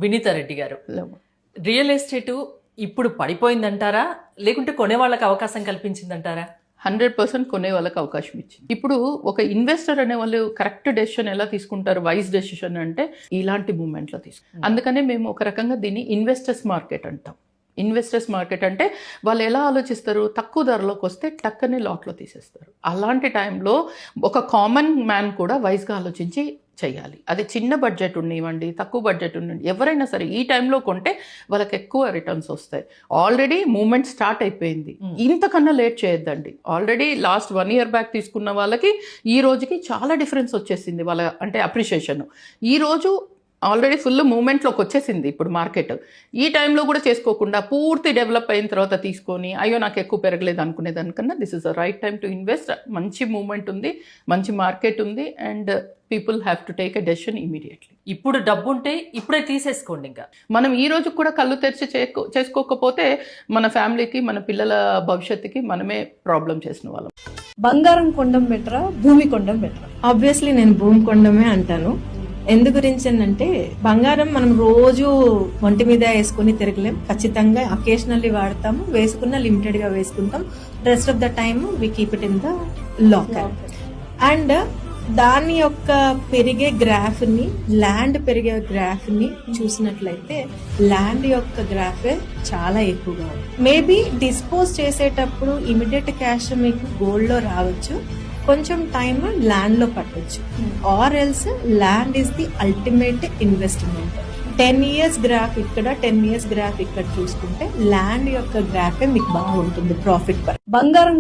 వినీతా రెడ్డి గారు, real estate ఇప్పుడు పడిపోయిందంటారా లేకుంటే కొనే వాళ్ళకి అవకాశం కల్పించిందంటారా? 100% కొనే వాళ్ళకి అవకాశం ఇచ్చింది. ఇప్పుడు ఒక ఇన్వెస్టర్ అనే వాళ్ళు కరెక్ట్ డెసిషన్ ఎలా తీసుకుంటారు, వైజ్ డెసిషన్ అంటే ఇలాంటి మూమెంట్లో తీసుకుంటారు. అందుకనే మేము ఒక రకంగా దీన్ని ఇన్వెస్టర్స్ మార్కెట్ అంటాం. ఇన్వెస్టర్స్ మార్కెట్ అంటే వాళ్ళు ఎలా ఆలోచిస్తారు, తక్కువ ధరలోకి వస్తే టక్కనే లాట్లో తీసేస్తారు. అలాంటి టైంలో ఒక కామన్ మ్యాన్ కూడా వైజ్గా ఆలోచించి చేయాలి. అది చిన్న బడ్జెట్ ఉండనివ్వండి, తక్కువ బడ్జెట్ ఉండండి, ఎవరైనా సరే ఈ టైంలో కొంటే వాళ్ళకి ఎక్కువ రిటర్న్స్ వస్తాయి. ఆల్రెడీ మూమెంట్ స్టార్ట్ అయిపోయింది, ఇంతకన్నా లేట్ చేయొద్దండి. ఆల్రెడీ లాస్ట్ 1 year బ్యాక్ తీసుకున్న వాళ్ళకి ఈ రోజుకి చాలా డిఫరెన్స్ వచ్చేసింది వాళ్ళ అంటే అప్రిషియేషన్. ఈ రోజు ఆల్రెడీ ఫుల్ మూమెంట్లోకి వచ్చేసింది ఇప్పుడు మార్కెట్. ఈ టైంలో కూడా చేసుకోకుండా పూర్తి డెవలప్ అయిన తర్వాత తీసుకొని అయ్యో నాకు ఎక్కువ పెరగలేదు అనుకునే దానికన్నా this is the right time to invest. మంచి మూమెంట్ ఉంది, మంచి మార్కెట్ ఉంది, and people have to take a decision immediately. ఇప్పుడు డబ్బు ఉంటే ఇప్పుడే తీసేసుకోండి. ఇంకా మనం ఈ రోజు కూడా కళ్ళు తెరిచి చేసుకోకపోతే మన ఫ్యామిలీకి, మన పిల్లల భవిష్యత్తుకి మనమే ప్రాబ్లం చేసిన వాళ్ళం. బంగారం కొండం బెటరా, భూమి కొండం బెటరా? ఆబ్వియస్లీ నేను భూమి కొండమే అంటాను. ఎందు గురించి అంటే బంగారం మనం రోజు ఒంటి మీద వేసుకుని తిరగలేం, ఖచ్చితంగా అకేషనల్లీ వాడతాము, వేసుకున్న లిమిటెడ్ గా వేసుకుంటాం. Rest of the time we keep it in the locker. And దాని యొక్క పెరిగే గ్రాఫ్ ని, ల్యాండ్ పెరిగే గ్రాఫ్ ని చూసినట్లయితే ల్యాండ్ యొక్క గ్రాఫే చాలా ఎక్కువగా ఉంది. మేబీ డిస్పోజ్ చేసేటప్పుడు ఇమిడియట్ క్యాష్ మీకు గోల్డ్ లో రావచ్చు, కొంచెం టైం ల్యాండ్ లో పట్టొచ్చు. Or else land is the ultimate investment. 10 years graph ఇక్కడ, 10 years గ్రాఫ్ ఇక్కడ చూసుకుంటే ల్యాండ్ యొక్క గ్రాఫే మీకు బాగుంటుంది ప్రాఫిట్ పర్. బంగారం